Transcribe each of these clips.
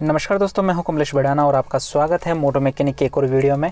नमस्कार दोस्तों, मैं हूं कमलेश बड़ाना और आपका स्वागत है मोटो मैकेनिक के एक और वीडियो में।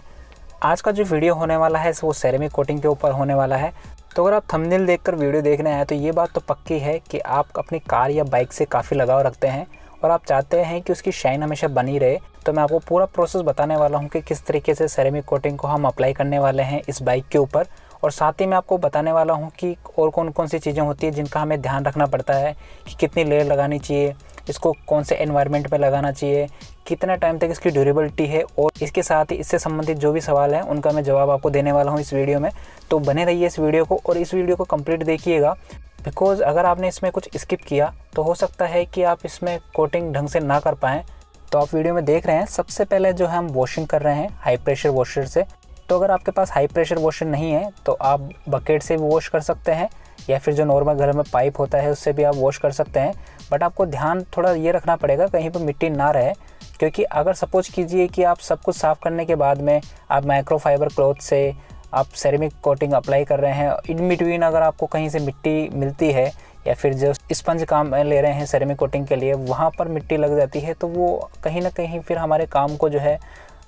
आज का जो वीडियो होने वाला है वो सेरेमिक कोटिंग के ऊपर होने वाला है। तो अगर आप थंबनेल देखकर वीडियो देखने आए तो ये बात तो पक्की है कि आप अपनी कार या बाइक से काफ़ी लगाव रखते हैं और आप चाहते हैं कि उसकी शाइन हमेशा बनी रहे। तो मैं आपको पूरा प्रोसेस बताने वाला हूँ कि किस तरीके से सेरेमिक कोटिंग को हम अप्लाई करने वाले हैं इस बाइक के ऊपर, और साथ ही मैं आपको बताने वाला हूँ कि और कौन कौन सी चीज़ें होती है जिनका हमें ध्यान रखना पड़ता है कि कितनी लेयर लगानी चाहिए, इसको कौन से एनवायरनमेंट में लगाना चाहिए, कितना टाइम तक इसकी ड्यूरेबिलिटी है, और इसके साथ ही इससे संबंधित जो भी सवाल हैं उनका मैं जवाब आपको देने वाला हूँ इस वीडियो में। तो बने रहिए इस वीडियो को और इस वीडियो को कंप्लीट देखिएगा, बिकॉज़ अगर आपने इसमें कुछ स्किप किया तो हो सकता है कि आप इसमें कोटिंग ढंग से ना कर पाएँ। तो आप वीडियो में देख रहे हैं, सबसे पहले जो है हम वॉशिंग कर रहे हैं हाई प्रेशर वॉशर से। तो अगर आपके पास हाई प्रेशर वॉशर नहीं है तो आप बकेट से भी वॉश कर सकते हैं या फिर जो नॉर्मल घर में पाइप होता है उससे भी आप वॉश कर सकते हैं। बट आपको ध्यान थोड़ा ये रखना पड़ेगा कहीं पर मिट्टी ना रहे, क्योंकि अगर सपोज कीजिए कि आप सब कुछ साफ़ करने के बाद में आप माइक्रोफाइबर क्लॉथ से आप सेरेमिक कोटिंग अप्लाई कर रहे हैं, इन बिटवीन अगर आपको कहीं से मिट्टी मिलती है या फिर जो स्पंज काम ले रहे हैं सेरेमिक कोटिंग के लिए वहाँ पर मिट्टी लग जाती है, तो वो कहीं ना कहीं फिर हमारे काम को जो है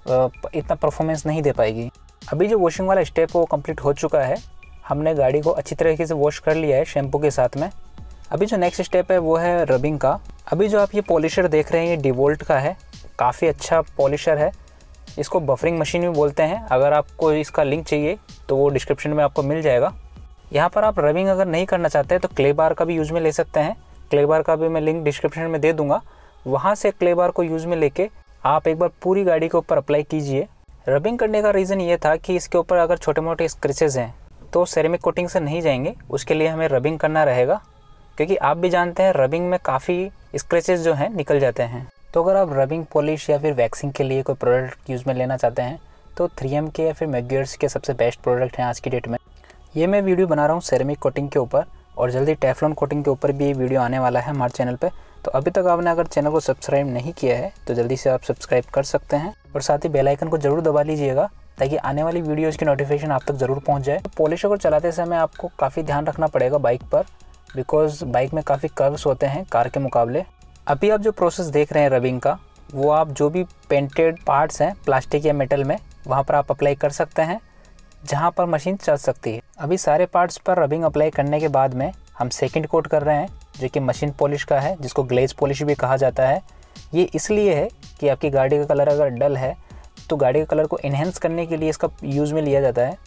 इतना परफॉर्मेंस नहीं दे पाएगी। अभी जो वॉशिंग वाला स्टेप है वो कंप्लीट हो चुका है, हमने गाड़ी को अच्छी तरीके से वॉश कर लिया है शैम्पू के साथ में। अभी जो नेक्स्ट स्टेप है वो है रबिंग का। अभी जो आप ये पॉलिशर देख रहे हैं ये डिवोल्ट का है, काफ़ी अच्छा पॉलिशर है, इसको बफरिंग मशीन भी बोलते हैं। अगर आपको इसका लिंक चाहिए तो वो डिस्क्रिप्शन में आपको मिल जाएगा। यहाँ पर आप रबिंग अगर नहीं करना चाहते तो क्ले बार का भी यूज़ में ले सकते हैं, क्ले बार का भी मैं लिंक डिस्क्रिप्शन में दे दूँगा। वहाँ से क्ले बार को यूज़ में लेके आप एक बार पूरी गाड़ी के ऊपर अप्लाई कीजिए। रबिंग करने का रीज़न ये था कि इसके ऊपर अगर छोटे मोटे स्क्रैचेस हैं तो सेरेमिक कोटिंग से नहीं जाएंगे, उसके लिए हमें रबिंग करना रहेगा, क्योंककि आप भी जानते हैं रबिंग में काफ़ी स्क्रैचेस जो हैं निकल जाते हैं। तो अगर आप रबिंग पॉलिश या फिर वैक्सिंग के लिए कोई प्रोडक्ट यूज़ में लेना चाहते हैं तो 3M के या फिर मैग्योर्स के सबसे बेस्ट प्रोडक्ट हैं आज की डेट में। ये मैं वीडियो बना रहा हूँ सेरेमिक कोटिंग के ऊपर, और जल्दी टेफ्लॉन कोटिंग के ऊपर भी ये वीडियो आने वाला है हमारे चैनल पे। तो अभी तक आपने अगर चैनल को सब्सक्राइब नहीं किया है तो जल्दी से आप सब्सक्राइब कर सकते हैं, और साथ ही बेल आइकन को ज़रूर दबा लीजिएगा ताकि आने वाली वीडियोज़ की नोटिफिकेशन आप तक ज़रूर पहुँच जाए। तो पॉलिशर को चलाते समय आपको काफ़ी ध्यान रखना पड़ेगा बाइक पर, बिकॉज़ बाइक में काफ़ी कर्व्स होते हैं कार के मुकाबले। अभी आप जो प्रोसेस देख रहे हैं रबिंग का, वो आप जो भी पेंटेड पार्ट्स हैं प्लास्टिक या मेटल में वहाँ पर आप अप्लाई कर सकते हैं जहाँ पर मशीन चल सकती है। अभी सारे पार्ट्स पर रबिंग अप्लाई करने के बाद में हम सेकंड कोट कर रहे हैं जो कि मशीन पॉलिश का है, जिसको ग्लेज पॉलिश भी कहा जाता है। ये इसलिए है कि आपकी गाड़ी का कलर अगर डल है तो गाड़ी के कलर को इन्हेंस करने के लिए इसका यूज़ में लिया जाता है।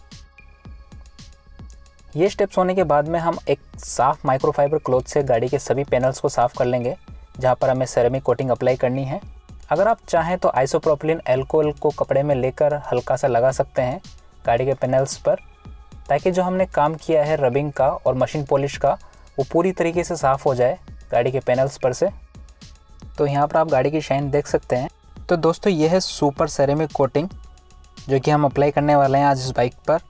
ये स्टेप्स होने के बाद में हम एक साफ़ माइक्रोफाइबर क्लॉथ से गाड़ी के सभी पैनल्स को साफ़ कर लेंगे जहाँ पर हमें सेरेमिक कोटिंग अप्लाई करनी है। अगर आप चाहें तो आइसोप्रोपिलीन अल्कोहल को कपड़े में लेकर हल्का सा लगा सकते हैं गाड़ी के पैनल्स पर, ताकि जो हमने काम किया है रबिंग का और मशीन पॉलिश का वो पूरी तरीके से साफ़ हो जाए गाड़ी के पैनल्स पर से। तो यहाँ पर आप गाड़ी की शाइन देख सकते हैं। तो दोस्तों ये है सुपर सेरेमिक कोटिंग जो कि हम अप्लाई करने वाले हैं आज इस बाइक पर,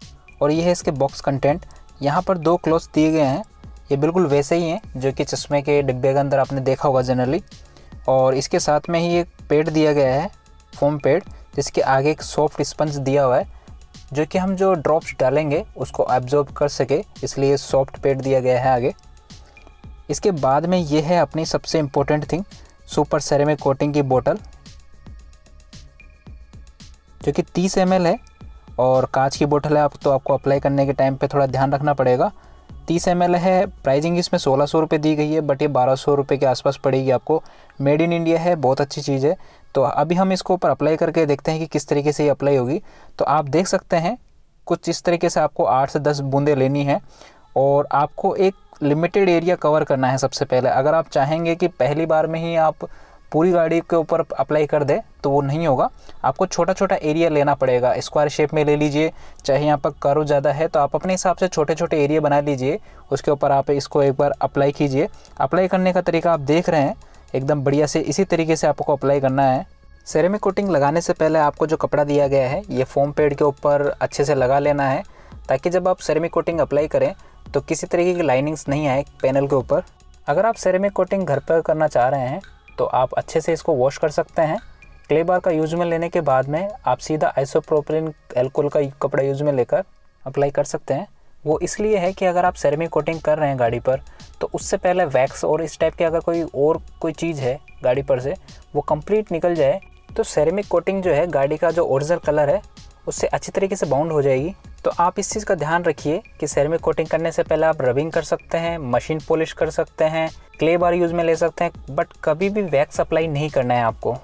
और ये है इसके बॉक्स कंटेंट। यहाँ पर 2 क्लॉथ्स दिए गए हैं, ये बिल्कुल वैसे ही हैं जो कि चश्मे के डिब्बे के अंदर आपने देखा होगा जनरली, और इसके साथ में ही एक पैड दिया गया है फोम पैड, जिसके आगे एक सॉफ्ट स्पंज दिया हुआ है जो कि हम जो ड्रॉप्स डालेंगे उसको एब्जॉर्ब कर सके, इसलिए सॉफ्ट पैड दिया गया है आगे। इसके बाद में ये है अपनी सबसे important thing, super ceramic coating की बोतल जो कि 30 ml है और कांच की बोतल है। आप तो आपको अप्लाई करने के टाइम पे थोड़ा ध्यान रखना पड़ेगा। 30 ml है, प्राइसिंग इसमें 1600 रुपये दी गई है, बट ये 1200 रुपये के आसपास पड़ेगी आपको। मेड इन इंडिया है, बहुत अच्छी चीज़ है। तो अभी हम इसको ऊपर अप्लाई करके देखते हैं कि किस तरीके से ये अप्लाई होगी। तो आप देख सकते हैं कुछ इस तरीके से आपको 8 से 10 बूंदें लेनी है, और आपको एक लिमिटेड एरिया कवर करना है सबसे पहले। अगर आप चाहेंगे कि पहली बार में ही आप पूरी गाड़ी के ऊपर अप्लाई कर दे तो वो नहीं होगा, आपको छोटा छोटा एरिया लेना पड़ेगा। स्क्वायर शेप में ले लीजिए, चाहे यहाँ पर कर्व ज़्यादा है तो आप अपने हिसाब से छोटे छोटे एरिया बना लीजिए, उसके ऊपर आप इसको एक बार अप्लाई कीजिए। अप्लाई करने का तरीका आप देख रहे हैं, एकदम बढ़िया से इसी तरीके से आपको अप्लाई करना है। सेरेमिक कोटिंग लगाने से पहले आपको जो कपड़ा दिया गया है ये फोम पैड के ऊपर अच्छे से लगा लेना है, ताकि जब आप सेरेमिक कोटिंग अप्लाई करें तो किसी तरीके की लाइनिंग्स नहीं आए पैनल के ऊपर। अगर आप सेरेमिक कोटिंग घर पर करना चाह रहे हैं तो आप अच्छे से इसको वॉश कर सकते हैं। क्ले बार का यूज़ में लेने के बाद में आप सीधा आइसोप्रोपिलीन अल्कोहल का कपड़ा यूज़ में लेकर अप्लाई कर सकते हैं। वो इसलिए है कि अगर आप सेरेमिक कोटिंग कर रहे हैं गाड़ी पर तो उससे पहले वैक्स और इस टाइप की अगर कोई चीज़ है गाड़ी पर से वो कंप्लीट निकल जाए तो सेरेमिक कोटिंग जो है गाड़ी का जो ओरिजिनल कलर है उससे अच्छी तरीके से बाउंड हो जाएगी। तो आप इस चीज़ का ध्यान रखिए कि सेरेमिक कोटिंग करने से पहले आप रबिंग कर सकते हैं, मशीन पॉलिश कर सकते हैं, क्ले बार यूज़ में ले सकते हैं, बट कभी भी वैक्स अप्लाई नहीं करना है आपको।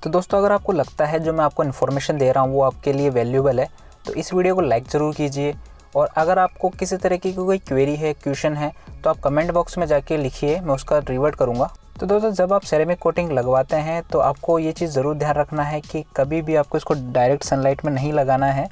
तो दोस्तों अगर आपको लगता है जो मैं आपको इन्फॉर्मेशन दे रहा हूँ वो आपके लिए वैल्यूएबल है तो इस वीडियो को लाइक ज़रूर कीजिए। और अगर आपको किसी तरीके की कोई क्वेरी है, क्वेश्चन है तो आप कमेंट बॉक्स में जाके लिखिए, मैं उसका रिवर्ट करूँगा। तो दोस्तों जब आप सेरेमिक कोटिंग लगवाते हैं तो आपको ये चीज़ ज़रूर ध्यान रखना है कि कभी भी आपको इसको डायरेक्ट सनलाइट में नहीं लगाना है।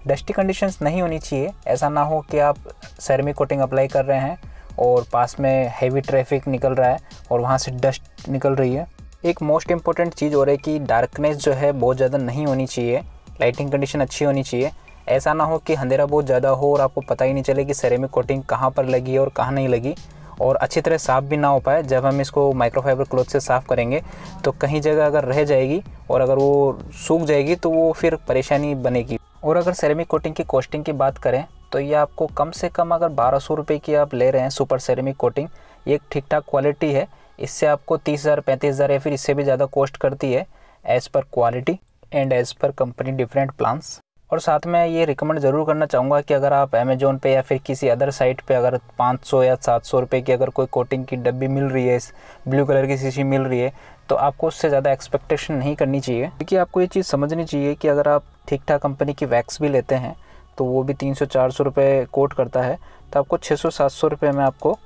डस्टी कंडीशंस नहीं होनी चाहिए। ऐसा ना हो कि आप सेरेमिक कोटिंग अप्लाई कर रहे हैं और पास में हेवी ट्रैफिक निकल रहा है और वहाँ से डस्ट निकल रही है। एक मोस्ट इम्पॉर्टेंट चीज़ और है कि डार्कनेस जो है बहुत ज़्यादा नहीं होनी चाहिए, लाइटिंग कंडीशन अच्छी होनी चाहिए। ऐसा ना हो कि अंधेरा बहुत ज़्यादा हो और आपको पता ही नहीं चले कि सेरेमिक कोटिंग कहाँ पर लगी है और कहाँ नहीं लगी, और अच्छी तरह साफ़ भी ना हो पाए। जब हम इसको माइक्रोफाइबर क्लॉथ से साफ़ करेंगे तो कहीं जगह अगर रह जाएगी और अगर वो सूख जाएगी तो वो फिर परेशानी बनेगी। और अगर सेरेमिक कोटिंग की कॉस्टिंग की बात करें तो ये आपको कम से कम अगर 1200 रुपये की आप ले रहे हैं सुपर सेरेमिक कोटिंग, ये एक ठीक ठाक क्वालिटी है। इससे आपको 30,000 35,000 या फिर इससे भी ज़्यादा कॉस्ट करती है as per quality and as per company different plans. और साथ में ये रिकमेंड ज़रूर करना चाहूँगा कि अगर आप अमेज़ोन पे या फिर किसी अदर साइट पे अगर 500 या 700 रुपये की अगर कोई कोटिंग की डब्बी मिल रही है, ब्लू कलर की शीशी मिल रही है, तो आपको उससे ज़्यादा एक्सपेक्टेशन नहीं करनी चाहिए। क्योंकि आपको ये चीज़ समझनी चाहिए कि अगर आप ठीक ठाक कंपनी की वैक्स भी लेते हैं तो वो भी 300-400 रुपये कोट करता है, तो आपको 600-700 रुपये में आपको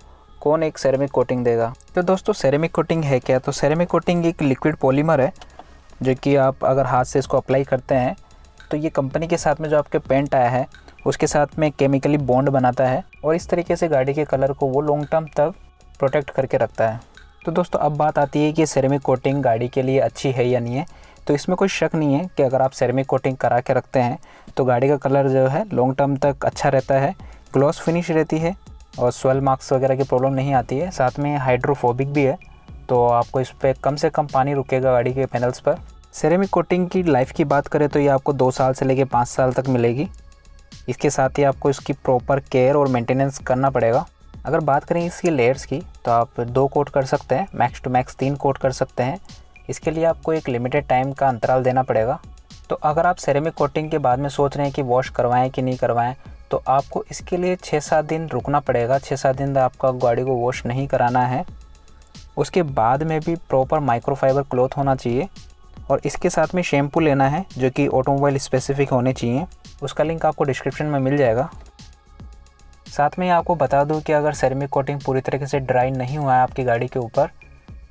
कौन एक सेरेमिक कोटिंग देगा। तो दोस्तों सेरेमिक कोटिंग है क्या? तो सेरेमिक कोटिंग एक लिक्विड पॉलीमर है जो कि आप अगर हाथ से इसको अप्लाई करते हैं तो ये कंपनी के साथ में जो आपके पेंट आया है उसके साथ में केमिकली बॉन्ड बनाता है और इस तरीके से गाड़ी के कलर को वो लॉन्ग टर्म तक प्रोटेक्ट करके रखता है। तो दोस्तों अब बात आती है कि सेरेमिक कोटिंग गाड़ी के लिए अच्छी है या नहीं है। तो इसमें कोई शक नहीं है कि अगर आप सेरेमिक कोटिंग करा के रखते हैं तो गाड़ी का कलर जो है लॉन्ग टर्म तक अच्छा रहता है, ग्लॉस फिनिश रहती है और स्वेल मार्क्स वगैरह की प्रॉब्लम नहीं आती है। साथ में हाइड्रोफोबिक भी है तो आपको इस पर कम से कम पानी रुकेगा गाड़ी के पैनल्स पर। सेरेमिक कोटिंग की लाइफ की बात करें तो ये आपको 2 साल से लेकर 5 साल तक मिलेगी। इसके साथ ही आपको इसकी प्रॉपर केयर और मेंटेनेंस करना पड़ेगा। अगर बात करें इसकी लेयर्स की तो आप 2 कोट कर सकते हैं, मैक्स टू मैक्स 3 कोट कर सकते हैं। इसके लिए आपको एक लिमिटेड टाइम का अंतराल देना पड़ेगा। तो अगर आप सेरेमिक कोटिंग के बाद में सोच रहे हैं कि वॉश करवाएं कि नहीं करवाएं तो आपको इसके लिए 6-7 दिन रुकना पड़ेगा। 6-7 दिन आपका गाड़ी को वॉश नहीं कराना है। उसके बाद में भी प्रॉपर माइक्रोफाइबर क्लॉथ होना चाहिए और इसके साथ में शैम्पू लेना है जो कि ऑटोमोबाइल स्पेसिफिक होने चाहिए। उसका लिंक आपको डिस्क्रिप्शन में मिल जाएगा। साथ में आपको बता दूं कि अगर सेरेमिक कोटिंग पूरी तरीके से ड्राई नहीं हुआ है आपकी गाड़ी के ऊपर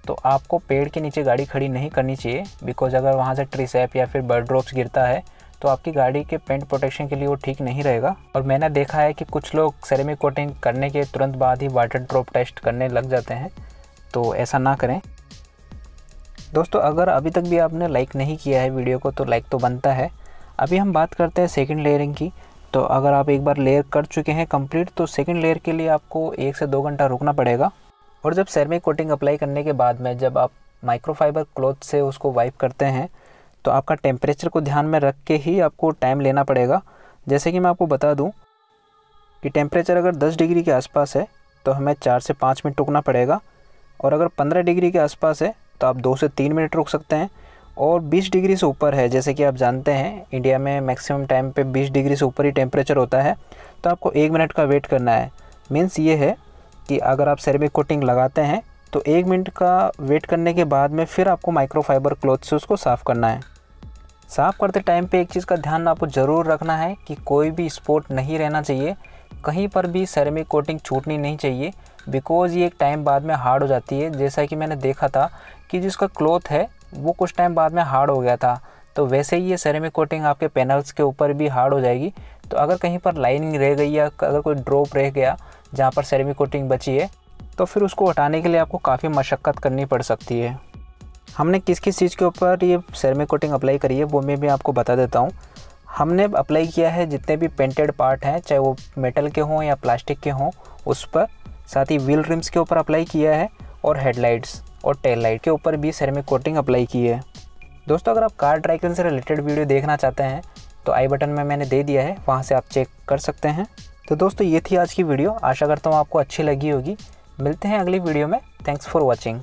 तो आपको पेड़ के नीचे गाड़ी खड़ी नहीं करनी चाहिए, बिकॉज अगर वहाँ से ट्री सैप या फिर बर्ड ड्रॉप्स गिरता है तो आपकी गाड़ी के पेंट प्रोटेक्शन के लिए वो ठीक नहीं रहेगा। और मैंने देखा है कि कुछ लोग सेरेमिक कोटिंग करने के तुरंत बाद ही वाटर ड्रॉप टेस्ट करने लग जाते हैं, तो ऐसा ना करें। दोस्तों अगर अभी तक भी आपने लाइक नहीं किया है वीडियो को तो लाइक तो बनता है। अभी हम बात करते हैं सेकंड लेयरिंग की। तो अगर आप एक बार लेयर कर चुके हैं कंप्लीट तो सेकंड लेयर के लिए आपको 1 से 2 घंटा रुकना पड़ेगा। और जब सेरेमिक कोटिंग अप्लाई करने के बाद में जब आप माइक्रोफाइबर क्लॉथ से उसको वाइप करते हैं तो आपका टेम्परेचर को ध्यान में रख के ही आपको टाइम लेना पड़ेगा। जैसे कि मैं आपको बता दूं कि टेम्परेचर अगर 10 डिग्री के आसपास है तो हमें 4 से 5 मिनट रुकना पड़ेगा, और अगर 15 डिग्री के आसपास है तो आप 2 से 3 मिनट रुक सकते हैं। और 20 डिग्री से ऊपर है, जैसे कि आप जानते हैं इंडिया में मैक्सिमम टाइम पे 20 डिग्री से ऊपर ही टेम्परेचर होता है, तो आपको 1 मिनट का वेट करना है। मीन्स ये है कि अगर आप सेरेमिक कोटिंग लगाते हैं तो 1 मिनट का वेट करने के बाद में फिर आपको माइक्रोफाइबर क्लॉथ से उसको साफ़ करना है। साफ़ करते टाइम पे एक चीज़ का ध्यान आपको ज़रूर रखना है कि कोई भी स्पॉट नहीं रहना चाहिए, कहीं पर भी सेरेमिक कोटिंग छूटनी नहीं चाहिए, बिकॉज़ ये एक टाइम बाद में हार्ड हो जाती है। जैसा कि मैंने देखा था कि जिसका क्लॉथ है वो कुछ टाइम बाद में हार्ड हो गया था, तो वैसे ही ये सेरेमिक कोटिंग आपके पैनल्स के ऊपर भी हार्ड हो जाएगी। तो अगर कहीं पर लाइनिंग रह गई या अगर कोई ड्रॉप रह गया जहाँ पर सेरेमिक कोटिंग बची है तो फिर उसको हटाने के लिए आपको काफ़ी मशक्क़त करनी पड़ सकती है। हमने किस किस चीज़ के ऊपर ये सेरेमिक कोटिंग अप्लाई करी है वो मैं भी आपको बता देता हूँ। हमने अप्लाई किया है जितने भी पेंटेड पार्ट हैं, चाहे वो मेटल के हों या प्लास्टिक के हों, उस पर। साथ ही व्हील रिम्स के ऊपर अप्लाई किया है और हेडलाइट्स और टेल लाइट के ऊपर भी सेरेमिक कोटिंग अप्लाई की है। दोस्तों अगर आप कार ड्राई क्लीन से रिलेटेड वीडियो देखना चाहते हैं तो आई बटन में मैंने दे दिया है, वहाँ से आप चेक कर सकते हैं। तो दोस्तों ये थी आज की वीडियो। आशा करता हूँ आपको अच्छी लगी होगी। मिलते हैं अगली वीडियो में। Thanks for watching.